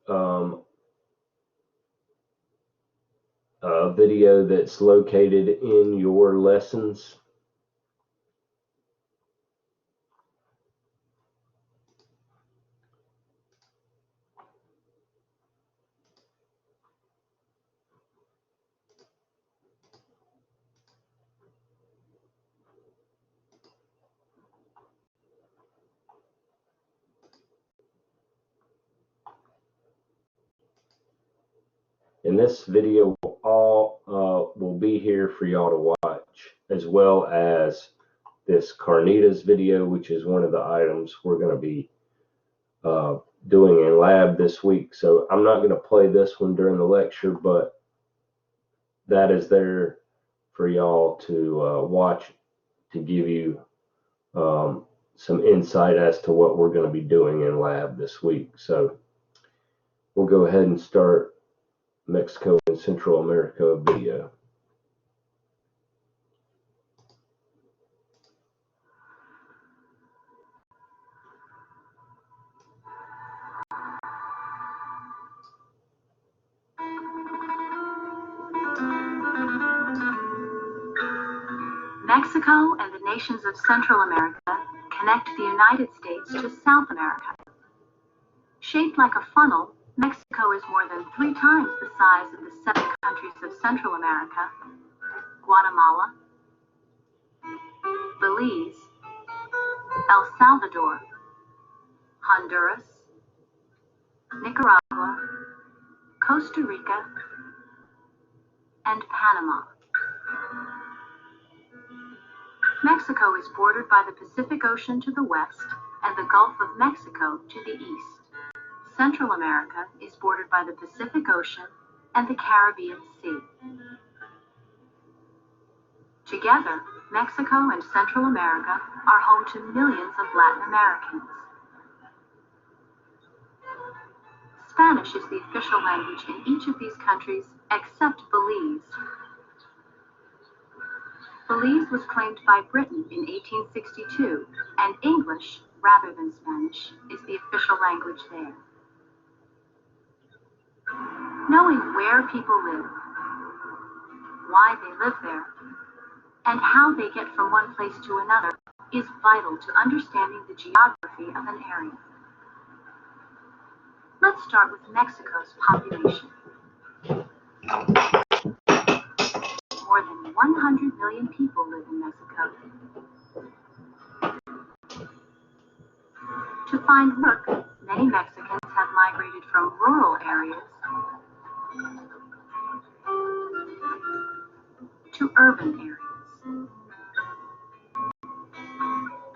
a video that's located in your lessons. And this video will be here for y'all to watch, as well as this carnitas video, which is one of the items we're going to be doing in lab this week. So I'm not going to play this one during the lecture, but that is there for y'all to watch, to give you some insight as to what we're going to be doing in lab this week. So we'll go ahead and start Mexico and Central America video. Mexico and the nations of Central America connect the United States to South America. Shaped like a funnel, Mexico is more than 3 times the size of the 7 countries of Central America: Guatemala, Belize, El Salvador, Honduras, Nicaragua, Costa Rica, and Panama. Mexico is bordered by the Pacific Ocean to the west and the Gulf of Mexico to the east. Central America is bordered by the Pacific Ocean and the Caribbean Sea. Together, Mexico and Central America are home to millions of Latin Americans. Spanish is the official language in each of these countries except Belize. Belize was claimed by Britain in 1862, and English, rather than Spanish, is the official language there. Knowing where people live, why they live there, and how they get from one place to another is vital to understanding the geography of an area. Let's start with Mexico's population. More than 100 million people live in Mexico. To find work, many Mexicans have migrated from rural areas to urban areas.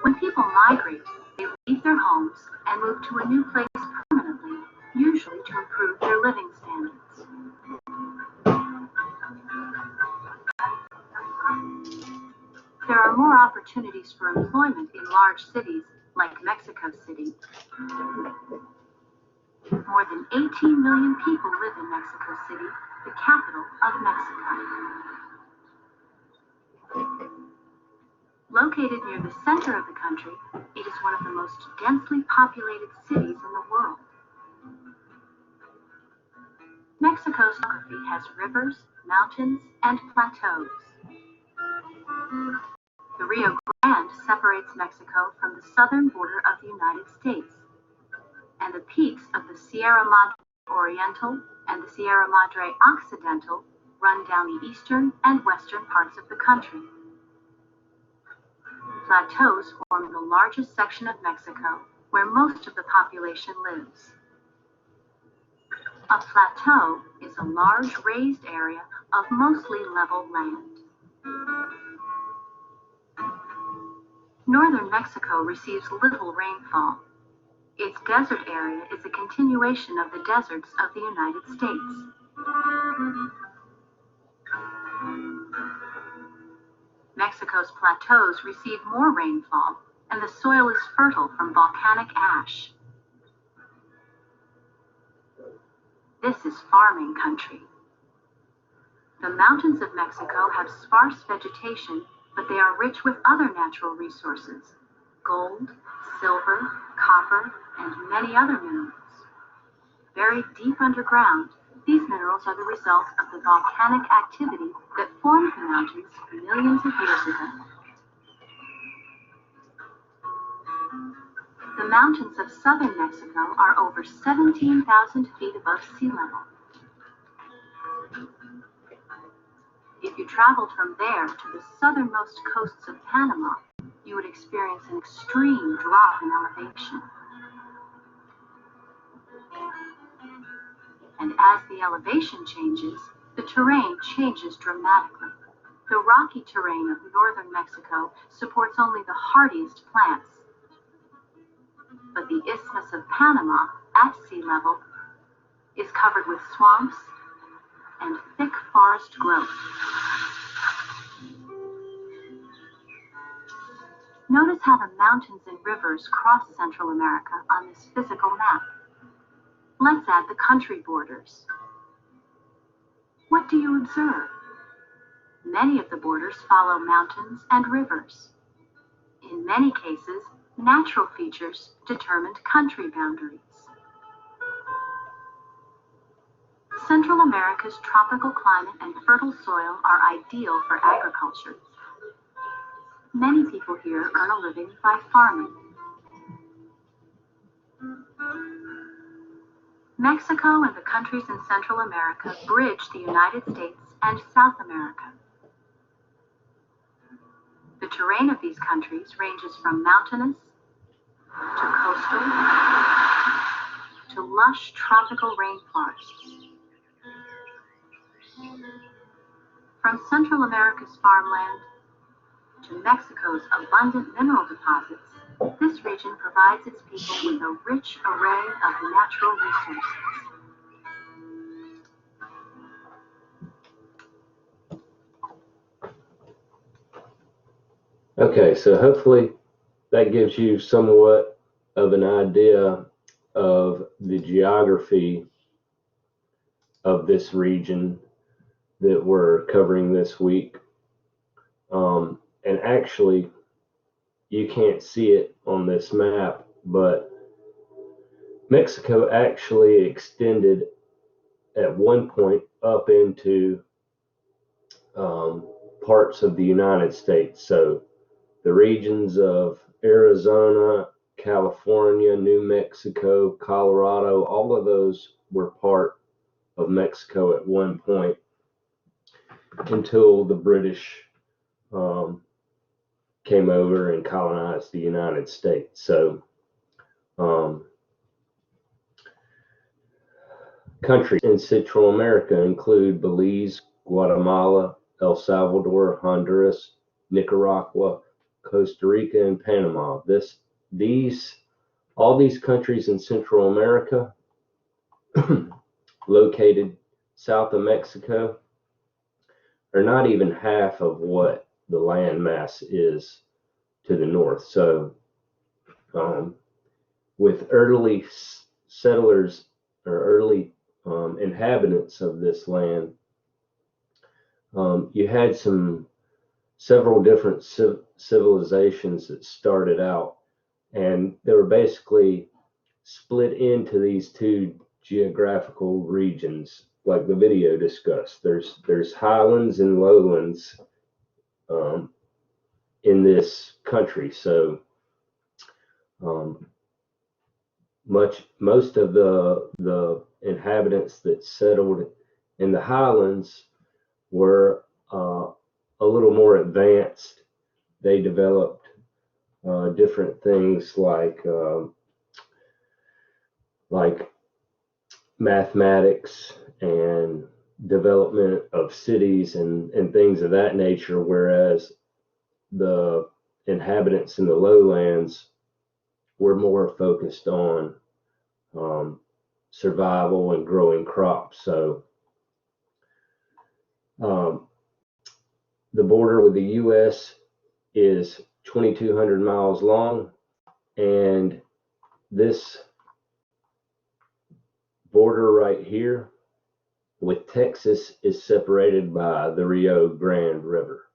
When people migrate, they leave their homes and move to a new place permanently, usually to improve their living standards. There are more opportunities for employment in large cities like Mexico City. More than 18 million people live in Mexico City, the capital of Mexico. Located near the center of the country, it is one of the most densely populated cities in the world. Mexico's geography has rivers, mountains, and plateaus. The Rio Grande separates Mexico from the southern border of the United States, and the peaks of the Sierra Madre Oriental and the Sierra Madre Occidental run down the eastern and western parts of the country. Plateaus form the largest section of Mexico, where most of the population lives. A plateau is a large raised area of mostly level land. Northern Mexico receives little rainfall. Its desert area is a continuation of the deserts of the United States. Mexico's plateaus receive more rainfall, and the soil is fertile from volcanic ash. This is farming country. The mountains of Mexico have sparse vegetation, but they are rich with other natural resources: gold, silver, copper, and many other minerals. buried deep underground, these minerals are the result of the volcanic activity that formed the mountains millions of years ago. The mountains of southern Mexico are over 17,000 feet above sea level. If you traveled from there to the southernmost coasts of Panama, you would experience an extreme drop in elevation. And as the elevation changes, the terrain changes dramatically. The rocky terrain of northern Mexico supports only the hardiest plants. But the Isthmus of Panama, at sea level, is covered with swamps and thick forest growth. Notice how the mountains and rivers cross Central America on this physical map. Let's add the country borders. What do you observe? Many of the borders follow mountains and rivers. In many cases, natural features determined country boundaries. Central America's tropical climate and fertile soil are ideal for agriculture. Many people here earn a living by farming. Mexico and the countries in Central America bridge the United States and South America. The terrain of these countries ranges from mountainous to coastal to lush tropical rainforests. From Central America's farmland to Mexico's abundant mineral deposits, this region provides its people with a rich array of natural resources. Okay, so hopefully that gives you somewhat of an idea of the geography of this region that we're covering this week. And actually, you can't see it on this map, but Mexico actually extended at one point up into parts of the United States. So the regions of Arizona, California, New Mexico, Colorado, all of those were part of Mexico at one point until the British came over and colonized the United States. So countries in Central America include Belize, Guatemala, El Salvador, Honduras, Nicaragua, Costa Rica, and Panama. All these countries in Central America, located south of Mexico, are not even half of what the land mass is to the north. So with early settlers or early inhabitants of this land, you had several different civilizations that started out, and they were basically split into these two geographical regions, like the video discussed. There's highlands and lowlands in this country. So most of the inhabitants that settled in the highlands were a little more advanced. They developed different things like mathematics and development of cities and things of that nature, whereas the inhabitants in the lowlands were more focused on survival and growing crops. So the border with the U.S. is 2,200 miles long, and this border right here with Texas is separated by the Rio Grande River.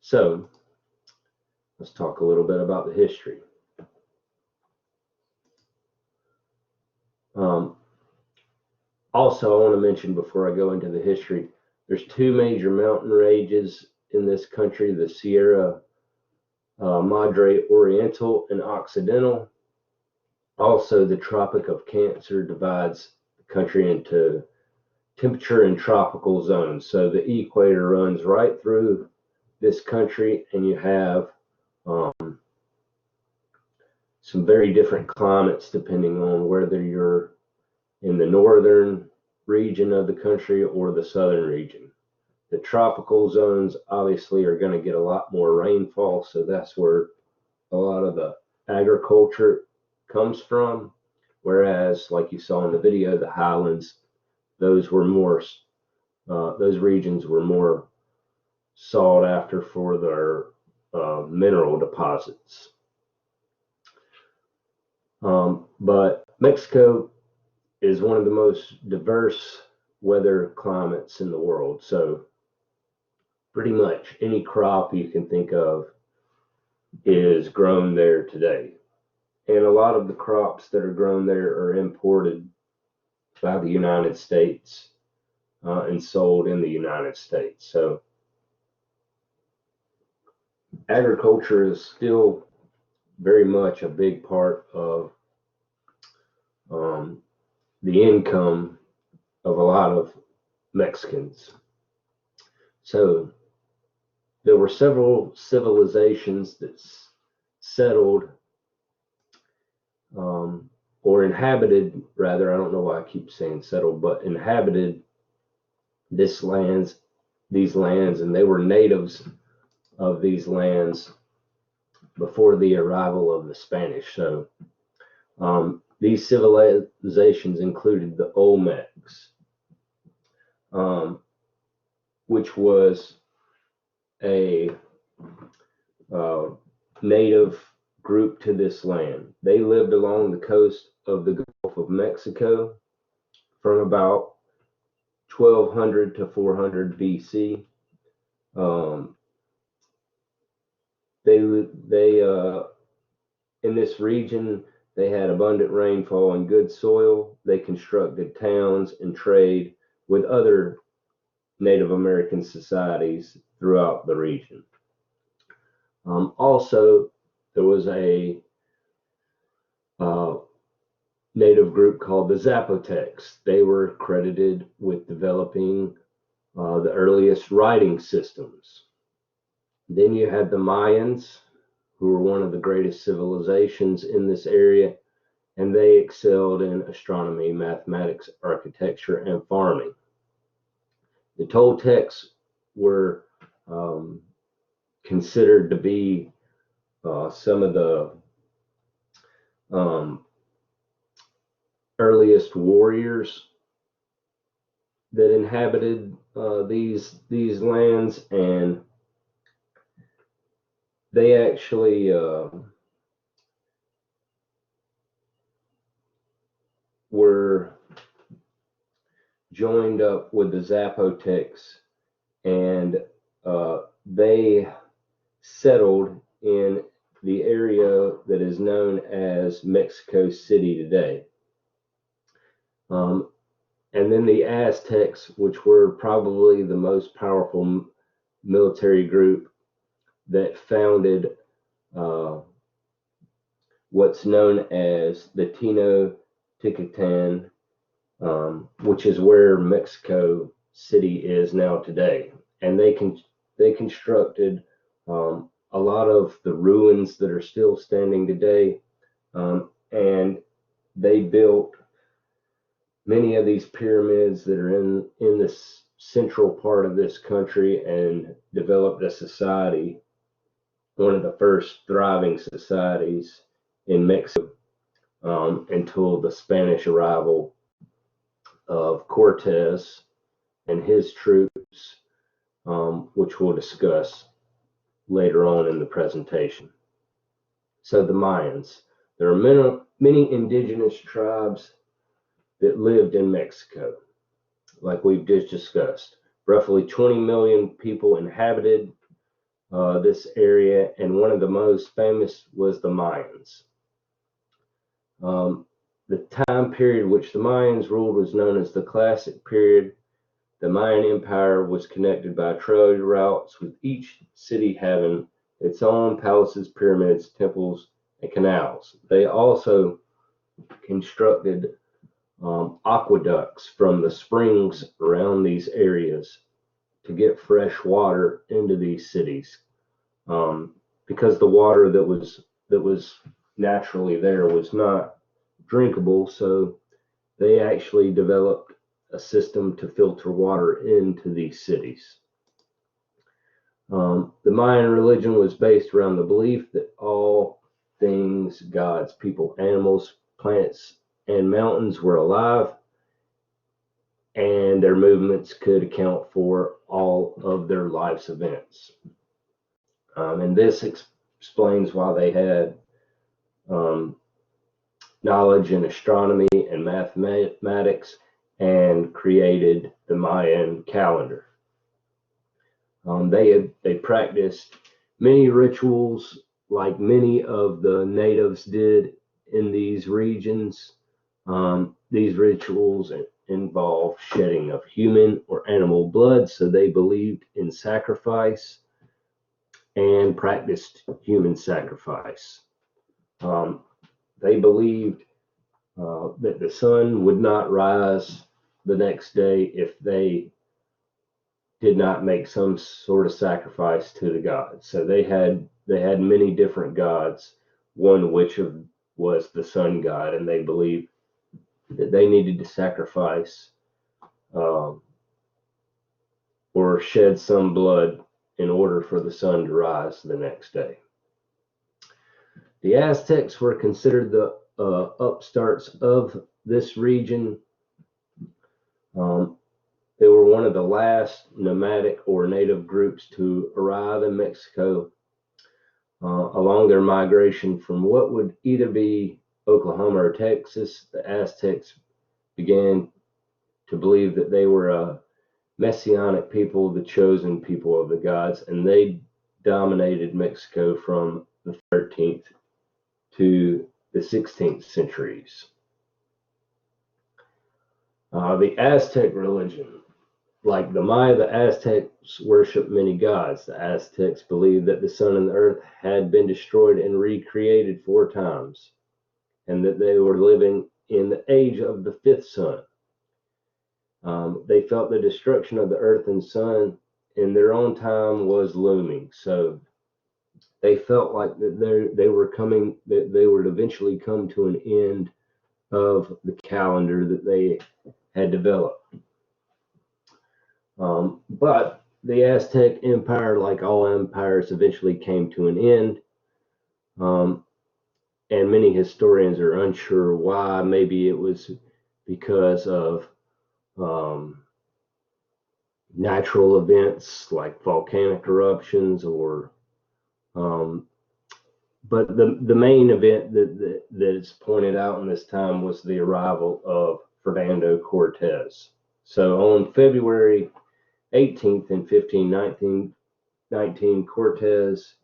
So let's talk a little bit about the history. Also, I want to mention before I go into the history, there's two major mountain ranges in this country, the Sierra Madre Oriental and Occidental. Also, the Tropic of Cancer divides the country into temperature and tropical zones. So the equator runs right through this country, and you have some very different climates depending on whether you're in the northern region of the country or the southern region. The tropical zones obviously are going to get a lot more rainfall, so that's where a lot of the agriculture comes from. Whereas, like you saw in the video, the highlands, those regions were more sought after for their mineral deposits. But Mexico is one of the most diverse weather climates in the world. So pretty much any crop you can think of is grown there today. And a lot of the crops that are grown there are imported by the United States and sold in the United States. So agriculture is still very much a big part of the income of a lot of Mexicans. So there were several civilizations that settled or inhabited, rather, I don't know why I keep saying settled, but inhabited these lands, and they were natives of these lands before the arrival of the Spanish. So these civilizations included the Olmecs, which was a native group to this land. They lived along the coast of the Gulf of Mexico from about 1200 to 400 BC. In this region, they had abundant rainfall and good soil. They constructed towns and trade with other Native American societies throughout the region. Also, there was a native group called the Zapotecs. They were credited with developing the earliest writing systems. Then you had the Mayans, who were one of the greatest civilizations in this area, and they excelled in astronomy, mathematics, architecture, and farming. The Toltecs were considered to be some of the earliest warriors that inhabited these lands, and they actually were joined up with the Zapotecs, and they settled in the area that is known as Mexico City today. And then the Aztecs, which were probably the most powerful military group that founded what's known as the Tenochtitlan, which is where Mexico City is now today. And they constructed a lot of the ruins that are still standing today, and they built many of these pyramids that are in this central part of this country, and developed a society, one of the first thriving societies in Mexico, until the Spanish arrival of Cortez and his troops, which we'll discuss later on in the presentation. So the Mayans. There are many indigenous tribes that lived in Mexico, like we've just discussed. Roughly 20 million people inhabited this area, and one of the most famous was the Mayans. the time period which the Mayans ruled was known as the Classic period. The Mayan Empire was connected by trade routes, with each city having its own palaces, pyramids, temples, and canals. They also constructed aqueducts from the springs around these areas to get fresh water into these cities, because the water that was naturally there was not drinkable. So they actually developed a system to filter water into these cities. The Mayan religion was based around the belief that all things, gods, people, animals, plants, and mountains were alive, and their movements could account for all of their life's events. And this explains why they had knowledge in astronomy and mathematics and created the Mayan calendar. They practiced many rituals like many of the natives did in these regions. These rituals involve shedding of human or animal blood, so they believed in sacrifice and practiced human sacrifice. They believed that the sun would not rise the next day if they did not make some sort of sacrifice to the gods. So they had many different gods, one which was the sun god, and they believed that they needed to sacrifice or shed some blood in order for the sun to rise the next day. The Aztecs were considered the upstarts of this region. They were one of the last nomadic or native groups to arrive in Mexico. Along their migration from what would either be Oklahoma or Texas, the Aztecs began to believe that they were a messianic people, the chosen people of the gods, and they dominated Mexico from the 13th to the 16th centuries. The Aztec religion. Like the Maya, the Aztecs worshiped many gods. The Aztecs believed that the sun and the earth had been destroyed and recreated 4 times, and that they were living in the age of the 5th sun. They felt the destruction of the earth and sun in their own time was looming. So they felt like that they would eventually come to an end of the calendar that they had developed. But the Aztec Empire, like all empires, eventually came to an end. And many historians are unsure why. Maybe it was because of natural events like volcanic eruptions, or but the main event that is pointed out in this time was the arrival of Fernando Cortez. So on February 18th in 1519, Cortez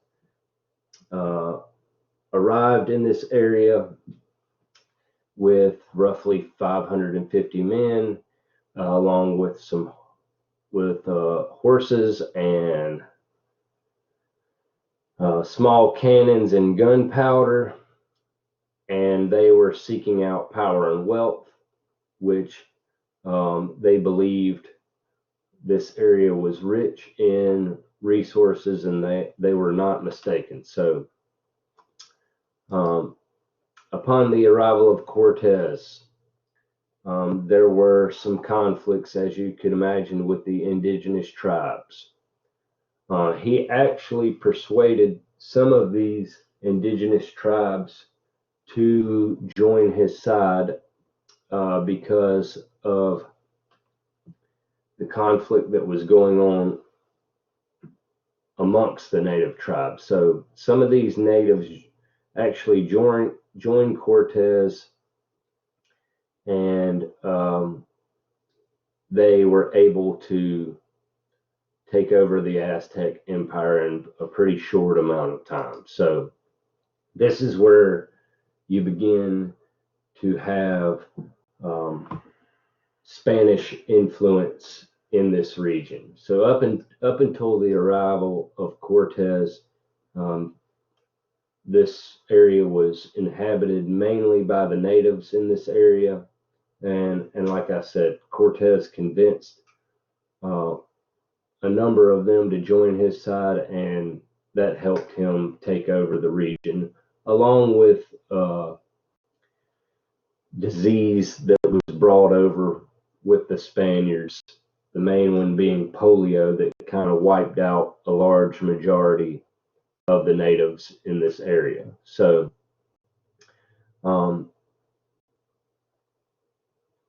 arrived in this area with roughly 550 men, along with horses and small cannons and gunpowder, and they were seeking out power and wealth, which they believed this area was rich in resources, and they were not mistaken. So upon the arrival of Cortez, there were some conflicts, as you could imagine, with the indigenous tribes. He actually persuaded some of these indigenous tribes to join his side because of the conflict that was going on amongst the native tribes. So some of these natives actually joined Cortez, and they were able to take over the Aztec Empire in a pretty short amount of time. So this is where you begin to have Spanish influence in this region. So up until the arrival of Cortez, this area was inhabited mainly by the natives in this area. And like I said, Cortez convinced a number of them to join his side, and that helped him take over the region, along with disease that was brought over with the Spaniards, the main one being polio, that kind of wiped out a large majority of the natives in this area. So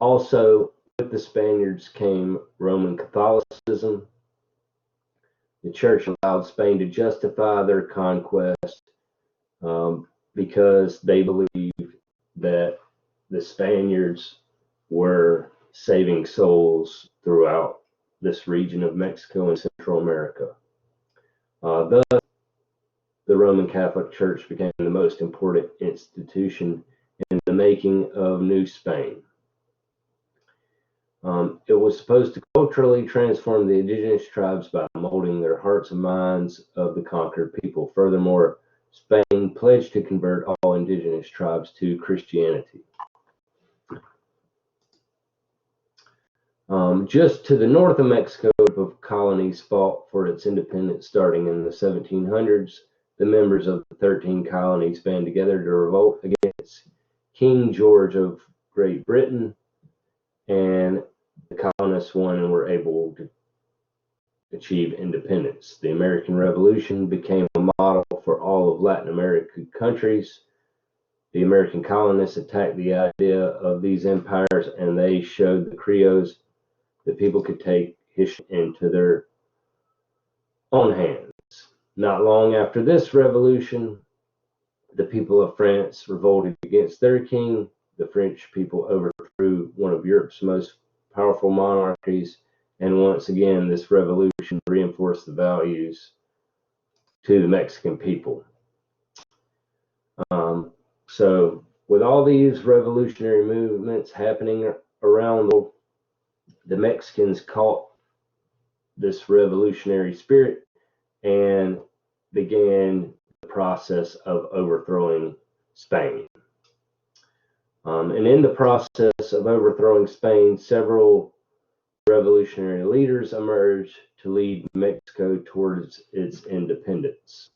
also with the Spaniards came Roman Catholicism. The church allowed Spain to justify their conquest because they believed that the Spaniards were saving souls throughout this region of Mexico and Central America. Thus, the Roman Catholic Church became the most important institution in the making of New Spain. It was supposed to culturally transform the indigenous tribes by molding their hearts and minds of the conquered people. Furthermore, Spain pledged to convert all indigenous tribes to Christianity. Just to the north of Mexico, of colonies fought for its independence starting in the 1700s. The members of the 13 colonies band together to revolt against King George of Great Britain, and the colonists won and were able to achieve independence. The American Revolution became a model for all of Latin American countries. The American colonists attacked the idea of these empires, and they showed the Creoles that people could take history into their own hands. Not long after this revolution, the people of France revolted against their king. The French people overthrew one of Europe's most powerful monarchies, and once again, this revolution reinforced the values to the Mexican people. So with all these revolutionary movements happening around the world, the Mexicans caught this revolutionary spirit and began the process of overthrowing Spain. And in the process of overthrowing Spain, several revolutionary leaders emerged to lead Mexico towards its independence.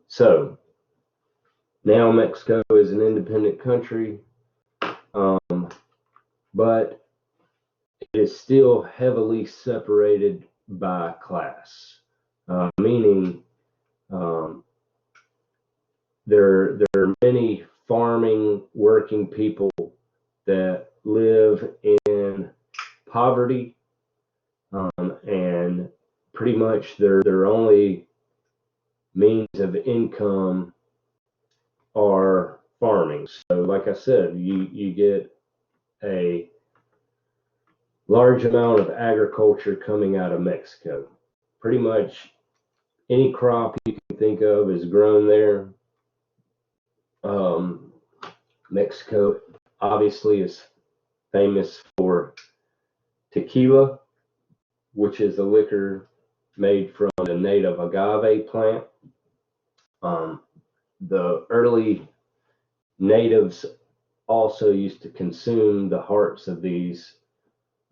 So now Mexico is an independent country, but it is still heavily separated by class, meaning there are many farming working people that live in poverty, and pretty much their only means of income are farming. So like I said, you get a large amount of agriculture coming out of Mexico. Pretty much any crop you can think of is grown there. Mexico obviously is famous for tequila, which is a liquor made from the native agave plant. The early natives also used to consume the hearts of these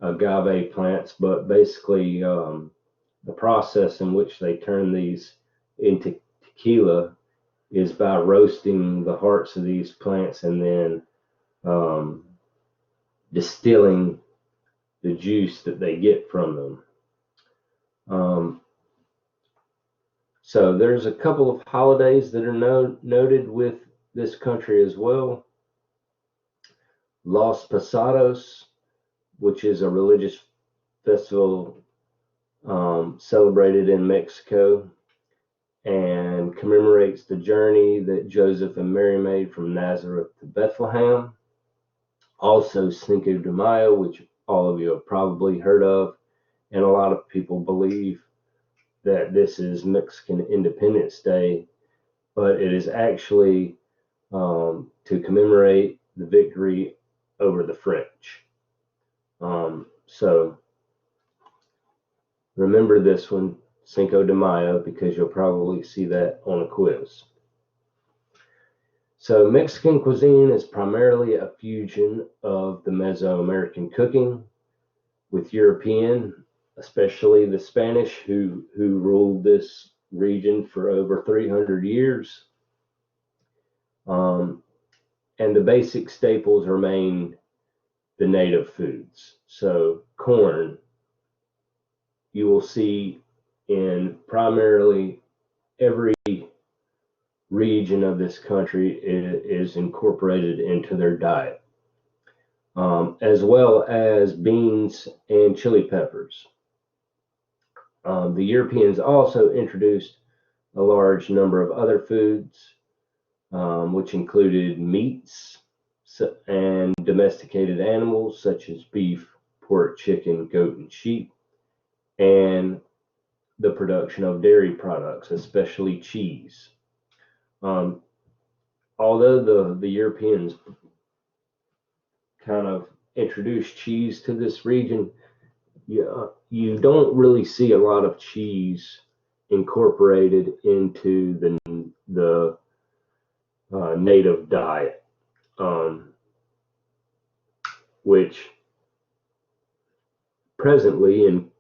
agave plants, but basically the process in which they turn these into tequila is by roasting the hearts of these plants and then distilling the juice that they get from them. So there's a couple of holidays that are noted with this country as well. Los Pasados, which is a religious festival celebrated in Mexico and commemorates the journey that Joseph and Mary made from Nazareth to Bethlehem. Also Cinco de Mayo, which all of you have probably heard of, and a lot of people believe that this is Mexican Independence Day, but it is actually to commemorate the victory over the French. So remember this one, Cinco de Mayo, because you'll probably see that on a quiz. So Mexican cuisine is primarily a fusion of the Mesoamerican cooking with European, especially the Spanish who ruled this region for over 300 years. And the basic staples remain the native foods. So corn, you will see in primarily every region of this country is incorporated into their diet, as well as beans and chili peppers. The Europeans also introduced a large number of other foods, which included meats and domesticated animals such as beef, pork, chicken, goat, and sheep, and the production of dairy products, especially cheese. Although the Europeans kind of introduced cheese to this region, you don't really see a lot of cheese incorporated into the native diet, which presently in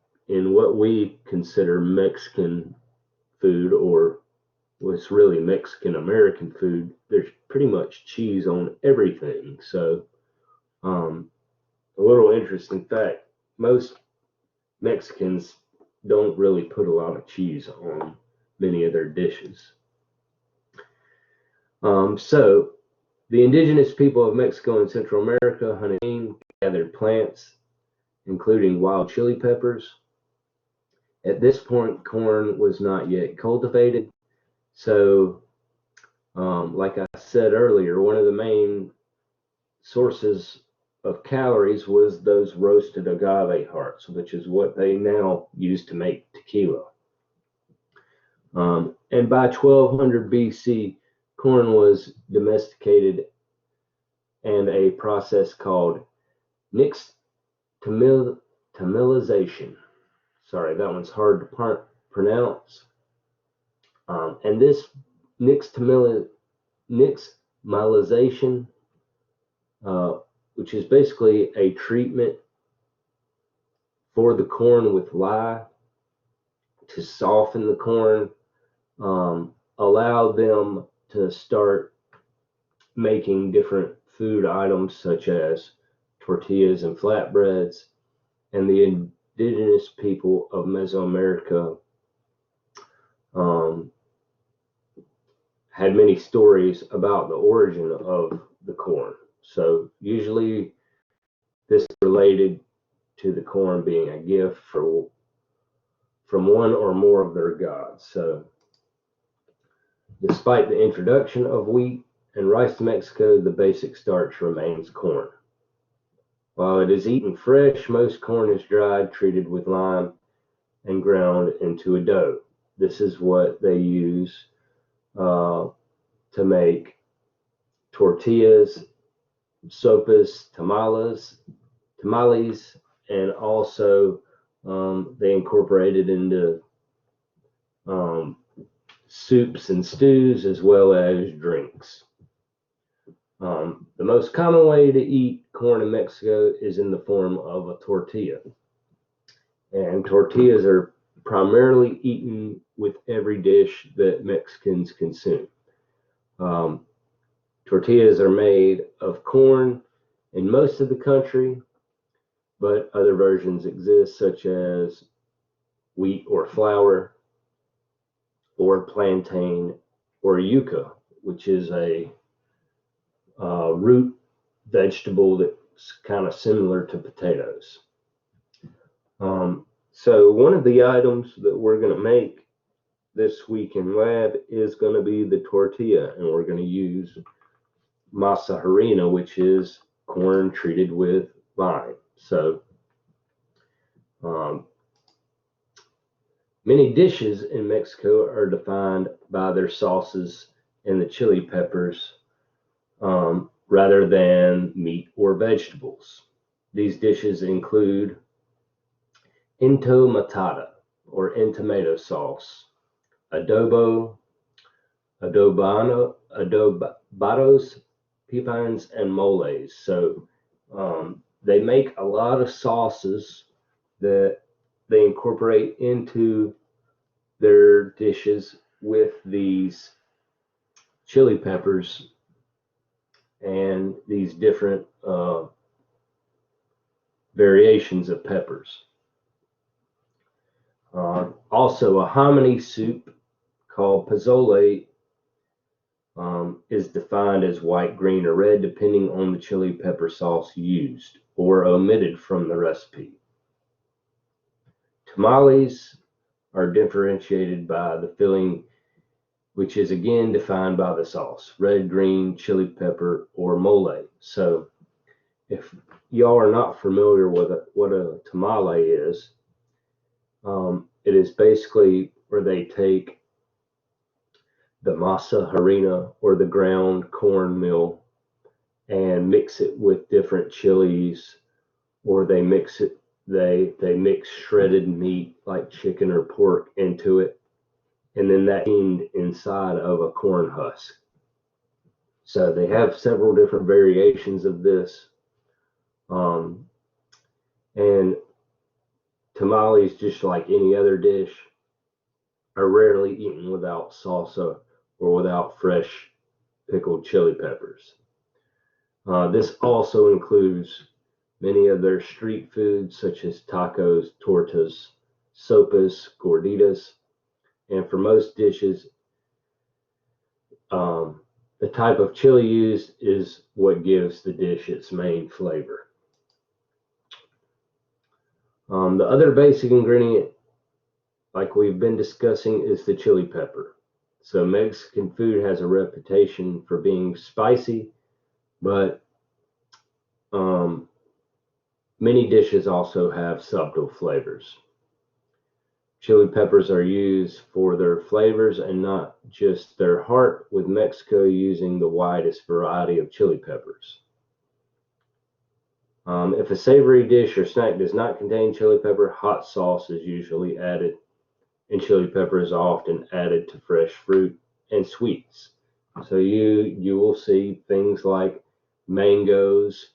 what we consider Mexican food, or what's really Mexican American food, there's pretty much cheese on everything. So a little interesting fact, most Mexicans don't really put a lot of cheese on many of their dishes. So the indigenous people of Mexico and Central America hunted, gathered plants, including wild chili peppers. At this point, corn was not yet cultivated. So, like I said earlier, one of the main sources of calories was those roasted agave hearts, which is what they now use to make tequila. And by 1200 BC, corn was domesticated, and a process called nixtamalization. Sorry, that one's hard to pronounce. And this nixtamalization, which is basically a treatment for the corn with lye to soften the corn, allowed them to start making different food items such as tortillas and flatbreads. And the indigenous people of Mesoamerica had many stories about the origin of the corn. So usually this is related to the corn being a gift from one or more of their gods. So despite the introduction of wheat and rice to Mexico, the basic starch remains corn. While it is eaten fresh, most corn is dried, treated with lime, and ground into a dough. This is what they use to make tortillas, sopes, tamales, and also they incorporate it into soups and stews as well as drinks. The most common way to eat corn in Mexico is in the form of a tortilla. And tortillas are primarily eaten with every dish that Mexicans consume. Tortillas are made of corn in most of the country, but other versions exist, such as wheat or flour, or plantain, or yuca, which is a root vegetable that's kind of similar to potatoes. So one of the items that we're going to make this week in lab is going to be the tortilla, and we're going to use masa harina, which is corn treated with lime. So many dishes in Mexico are defined by their sauces and the chili peppers rather than meat or vegetables. These dishes include entomatada or in tomato sauce, adobo, adobados, pepins, and moles. So they make a lot of sauces that they incorporate into their dishes with these chili peppers and these different variations of peppers. Also, a hominy soup called pozole is defined as white, green, or red, depending on the chili pepper sauce used or omitted from the recipe. Tamales are differentiated by the filling, which is again defined by the sauce, red, green, chili pepper, or mole. So if y'all are not familiar with what a tamale is, it is basically where they take the masa harina or the ground cornmeal and mix it with different chilies, or they mix shredded meat like chicken or pork into it, and then that steamed inside of a corn husk. So they have several different variations of this. And tamales, just like any other dish, are rarely eaten without salsa or without fresh pickled chili peppers. This also includes many of their street foods such as tacos, tortas, sopas, gorditas, and for most dishes, the type of chili used is what gives the dish its main flavor. The other basic ingredient, like we've been discussing, is the chili pepper. So Mexican food has a reputation for being spicy, but many dishes also have subtle flavors. Chili peppers are used for their flavors and not just their heart, with Mexico using the widest variety of chili peppers. If a savory dish or snack does not contain chili pepper, hot sauce is usually added, and chili pepper is often added to fresh fruit and sweets. So you will see things like mangoes,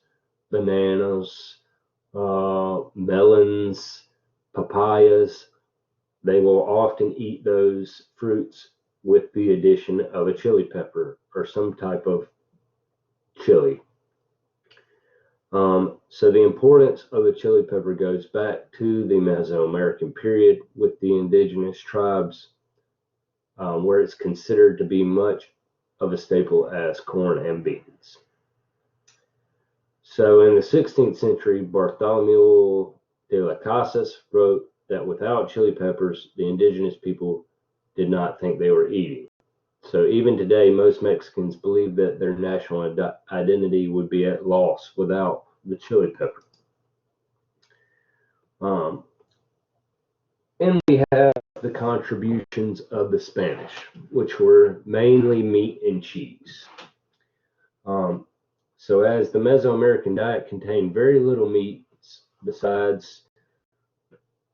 bananas, melons, papayas. They will often eat those fruits with the addition of a chili pepper or some type of chili. So the importance of the chili pepper goes back to the Mesoamerican period with the indigenous tribes, where it's considered to be much of a staple as corn and beans. So in the 16th century, Bartholomew de las Casas wrote that without chili peppers, the indigenous people did not think they were eating. So even today, most Mexicans believe that their national identity would be at loss without the chili pepper. And we have the contributions of the Spanish, which were mainly meat and cheese. So as the Mesoamerican diet contained very little meat besides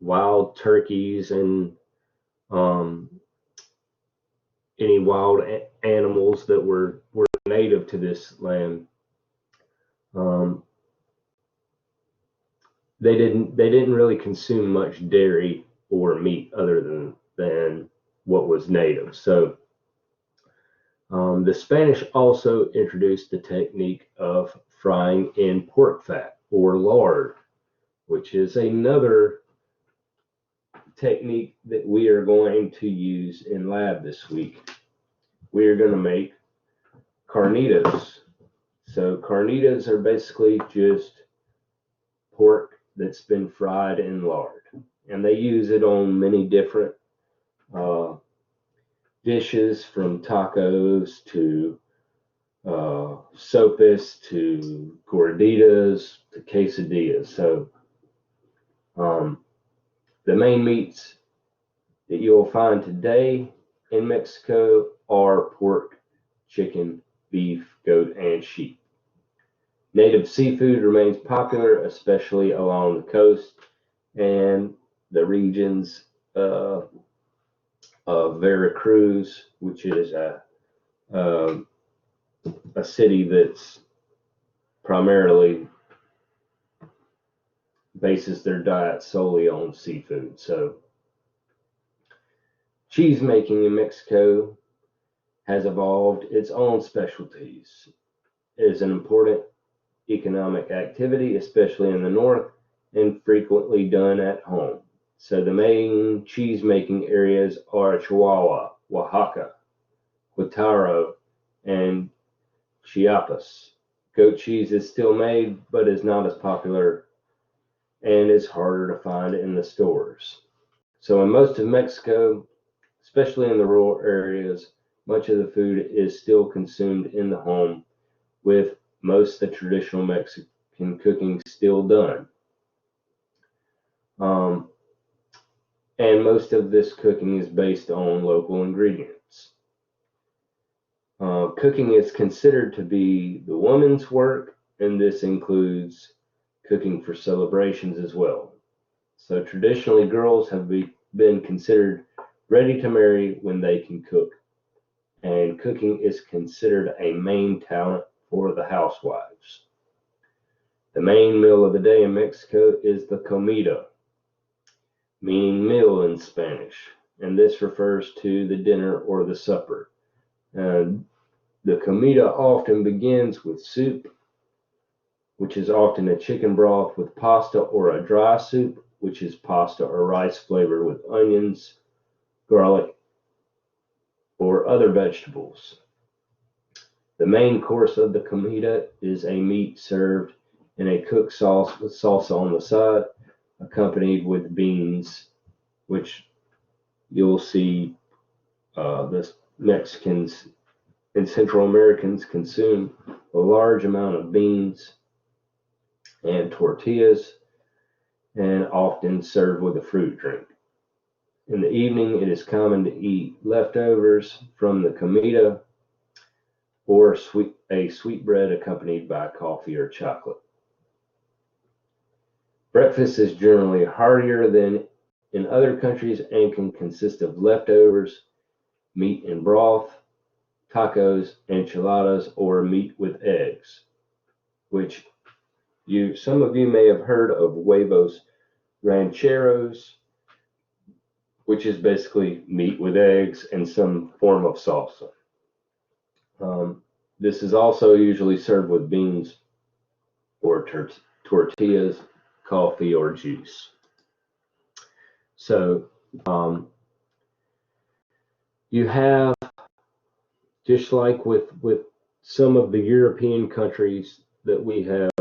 wild turkeys and any wild animals that were native to this land, they didn't really consume much dairy or meat other than what was native. So the Spanish also introduced the technique of frying in pork fat or lard, which is another technique that we are going to use in lab this week. We are going to make carnitas. So carnitas are basically just pork that's been fried in lard, and they use it on many different dishes, from tacos to sopas to gorditas to quesadillas. So the main meats that you'll find today in Mexico are pork, chicken, beef, goat, and sheep. Native seafood remains popular, especially along the coast and the regions of Veracruz, which is a city that's primarily bases their diet solely on seafood. So cheese making in Mexico has evolved its own specialties. It is an important economic activity, especially in the north, and frequently done at home. So the main cheese making areas are Chihuahua, Oaxaca, Querétaro, and Chiapas. Goat cheese is still made, but is not as popular and is harder to find in the stores. So in most of Mexico, especially in the rural areas, much of the food is still consumed in the home, with most of the traditional Mexican cooking still done. And most of this cooking is based on local ingredients. Cooking is considered to be the woman's work, and this includes cooking for celebrations as well. So traditionally, girls have been considered ready to marry when they can cook, and cooking is considered a main talent for the housewives. The main meal of the day in Mexico is the comida, meaning meal in Spanish, and this refers to the dinner or the supper. The comida often begins with soup, which is often a chicken broth with pasta, or a dry soup, which is pasta or rice flavored with onions, garlic, or other vegetables. The main course of the comida is a meat served in a cooked sauce with salsa on the side, accompanied with beans, which you'll see the Mexicans and Central Americans consume a large amount of beans and tortillas, and often served with a fruit drink. In the evening, it is common to eat leftovers from the comida or a sweet bread accompanied by coffee or chocolate. Breakfast is generally heartier than in other countries and can consist of leftovers, meat and broth, tacos, enchiladas, or meat with eggs, which some of you may have heard of huevos rancheros, which is basically meat with eggs and some form of salsa. This is also usually served with beans or tortillas, coffee, or juice. So you have, just like with some of the European countries that we have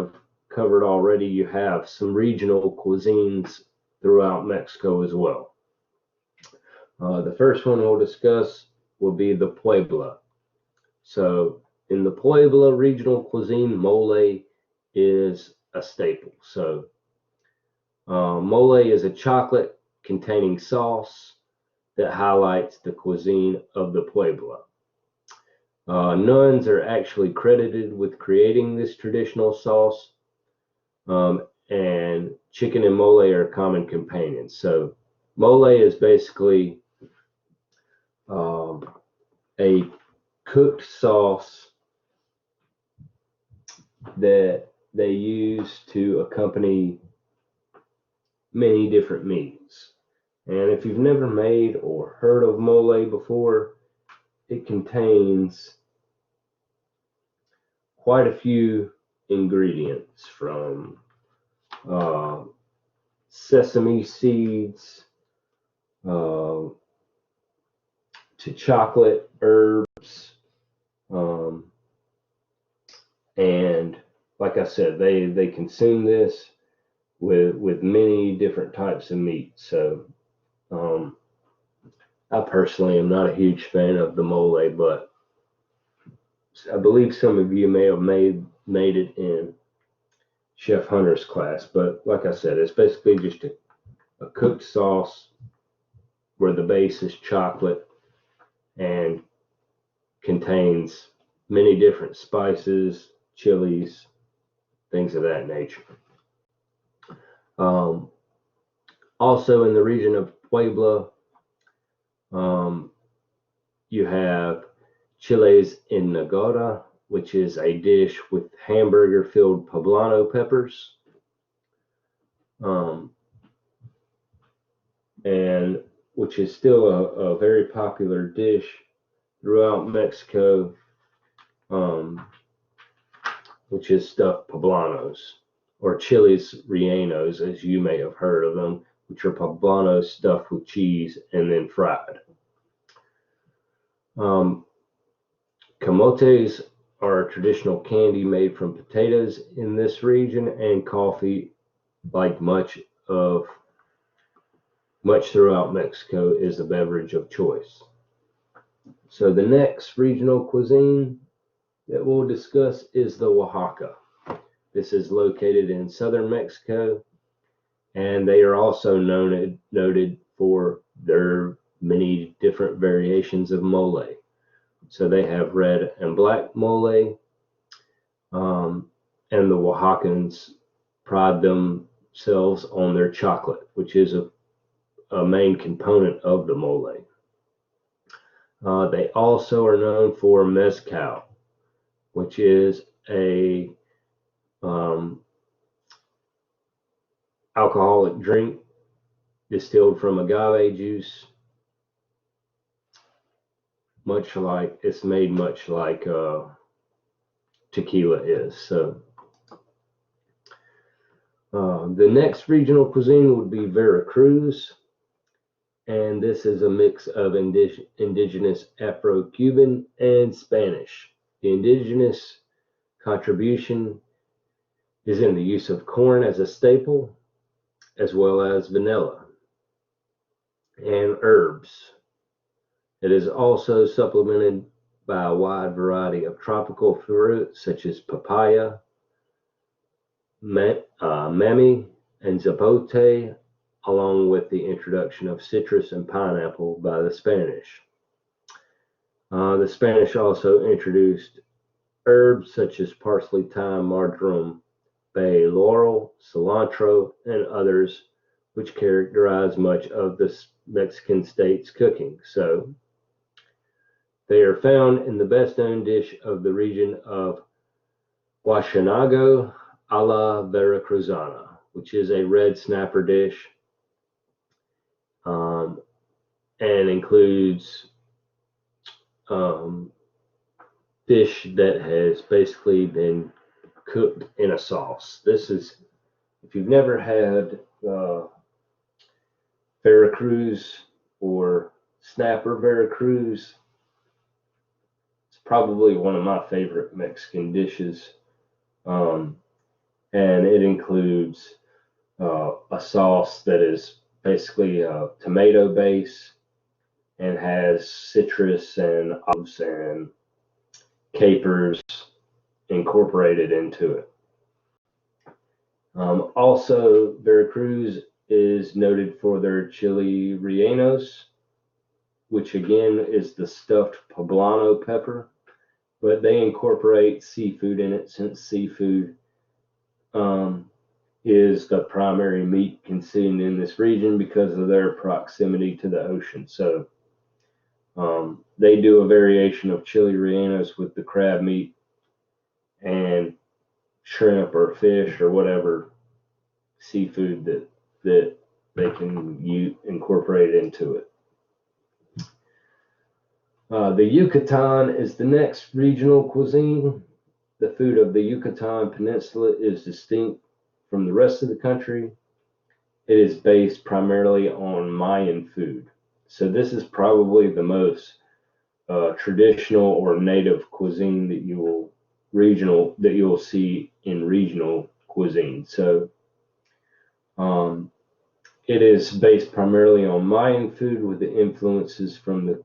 covered already, you have some regional cuisines throughout Mexico as well. The first one we'll discuss will be the Puebla. So in the Puebla regional cuisine, mole is a staple. So mole is a chocolate containing sauce that highlights the cuisine of the Puebla. Nuns are actually credited with creating this traditional sauce, and chicken and mole are common companions. So mole is basically a cooked sauce that they use to accompany many different meats. And if you've never made or heard of mole before, it contains quite a few ingredients, from sesame seeds to chocolate, herbs, and like I said, they consume this with many different types of meat. So I personally am not a huge fan of the mole, but I believe some of you may have made it in Chef Hunter's class. But like I said, it's basically just a cooked sauce where the base is chocolate and contains many different spices, chilies, things of that nature. Also in the region of Puebla, you have chiles en nogada, which is a dish with hamburger-filled poblano peppers, and which is still a very popular dish throughout Mexico, which is stuffed poblanos, or chiles rellenos, as you may have heard of them, which are poblanos stuffed with cheese and then fried. Camotes are a traditional candy made from potatoes in this region, and coffee, like much throughout Mexico, is a beverage of choice. So the next regional cuisine that we'll discuss is the Oaxaca. This is located in southern Mexico, and they are also noted for their many different variations of mole. So they have red and black mole, and the Oaxacans pride themselves on their chocolate, which is a main component of the mole. They also are known for mezcal, which is a alcoholic drink distilled from agave juice, it's made much like tequila is. So the next regional cuisine would be Veracruz, and this is a mix of indigenous Afro-Cuban and Spanish. The indigenous contribution is in the use of corn as a staple, as well as vanilla and herbs. It is also supplemented by a wide variety of tropical fruits such as papaya, mamey, and zapote, along with the introduction of citrus and pineapple by the Spanish. The Spanish also introduced herbs such as parsley, thyme, marjoram, bay laurel, cilantro, and others, which characterize much of the Mexican state's cooking. So they are found in the best known dish of the region of Huachinango a la Veracruzana, which is a red snapper dish, and includes fish that has basically been cooked in a sauce. This is, if you've never had Veracruz or snapper Veracruz, it's probably one of my favorite Mexican dishes, and it includes a sauce that is basically a tomato base and has citrus and olives and capers incorporated into it. Also, Veracruz is noted for their chili rellenos, which again is the stuffed poblano pepper, but they incorporate seafood in it, since seafood is the primary meat consumed in this region because of their proximity to the ocean. So they do a variation of chili rellenos with the crab meat and shrimp or fish or whatever seafood that they can incorporate into it. The Yucatan is the next regional cuisine. The food of the Yucatan Peninsula is distinct from the rest of the country. It is based primarily on Mayan food. So this is probably the most traditional or native cuisine that you will see in regional cuisine. So it is based primarily on Mayan food with the influences from the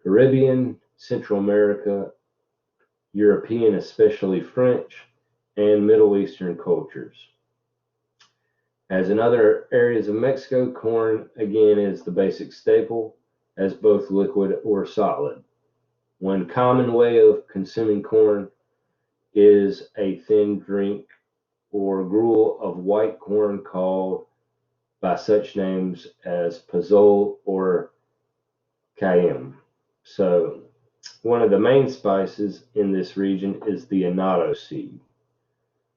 Caribbean, Central America, European, especially French, and Middle Eastern cultures. As in other areas of Mexico, corn again is the basic staple, as both liquid or solid. One common way of consuming corn is a thin drink or gruel of white corn called by such names as pozole or cayenne. So one of the main spices in this region is the annatto seed,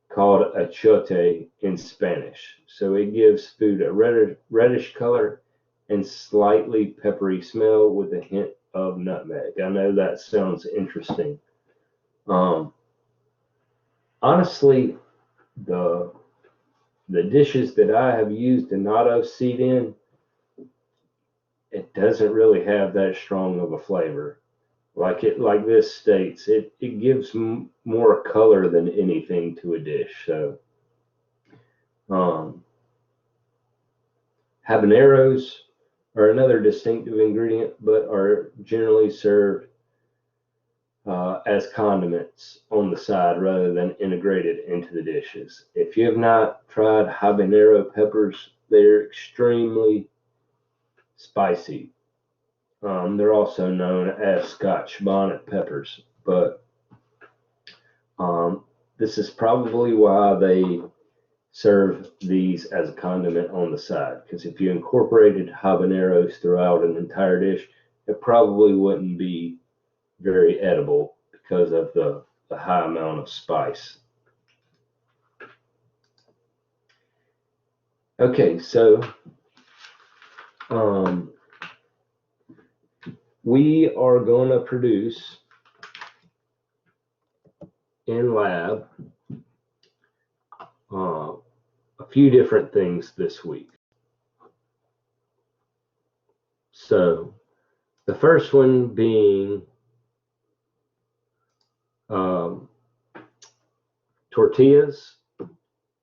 called achote in Spanish. So it gives food a reddish color and slightly peppery smell with a hint of nutmeg. I know that sounds interesting. Honestly, the dishes that I have used annatto seed in, it doesn't really have that strong of a flavor. Like this states, it gives more color than anything to a dish. So habaneros are another distinctive ingredient, but are generally served as condiments on the side rather than integrated into the dishes. If you have not tried habanero peppers, they're extremely spicy. They're also known as Scotch bonnet peppers, but this is probably why they serve these as a condiment on the side, because if you incorporated habaneros throughout an entire dish, it probably wouldn't be very edible because of the high amount of spice. Okay, so we are going to produce in lab a few different things this week. So the first one being tortillas,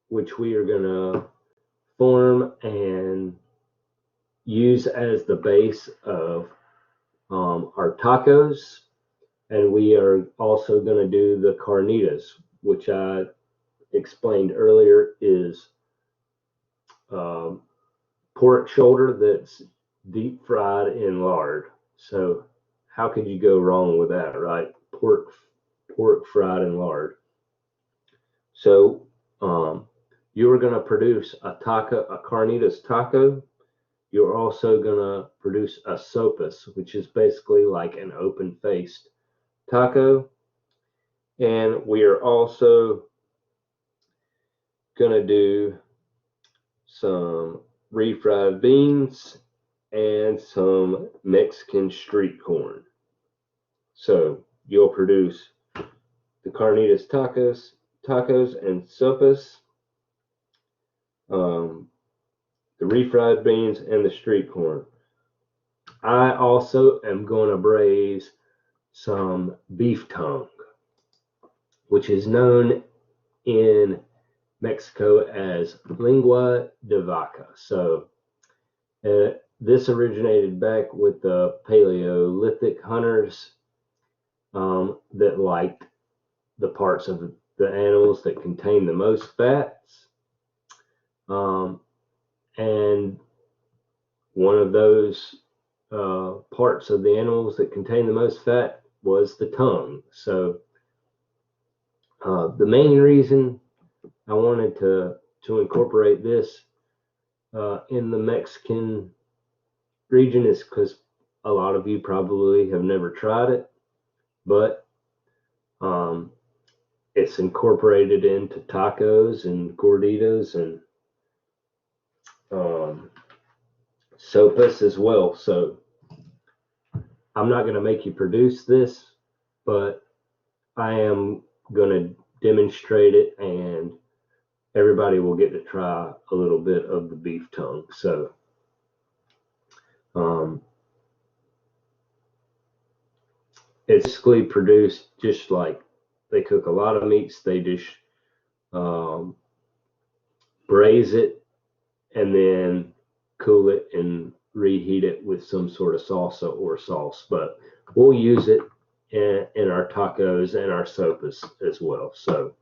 which we are going to form and use as the base of our tacos. And we are also going to do the carnitas, which I explained earlier is pork shoulder that's deep fried in lard. So how could you go wrong with that, right? Pork fried in lard. So you are going to produce a carnitas taco. You're also going to produce a sopas, which is basically like an open-faced taco. And we are also going to do some refried beans and some Mexican street corn. So you'll produce the carnitas tacos and sopas, the refried beans, and the street corn. I also am going to braise some beef tongue, which is known in Mexico as lengua de vaca. So this originated back with the Paleolithic hunters that liked the parts of the animals that contain the most fats. And one of those parts of the animals that contain the most fat was the tongue. So the main reason I wanted to incorporate this in the Mexican region is because a lot of you probably have never tried it, but it's incorporated into tacos and gorditas and sopas as well. So I'm not going to make you produce this, but I am going to demonstrate it, and everybody will get to try a little bit of the beef tongue. So it's basically produced just like they cook a lot of meats. They just braise it and then cool it and reheat it with some sort of salsa or sauce. But we'll use it in our tacos and our sopas as well. So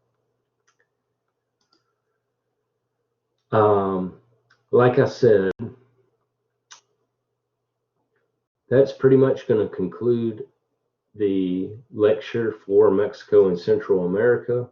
like I said, that's pretty much going to conclude the lecture for Mexico and Central America.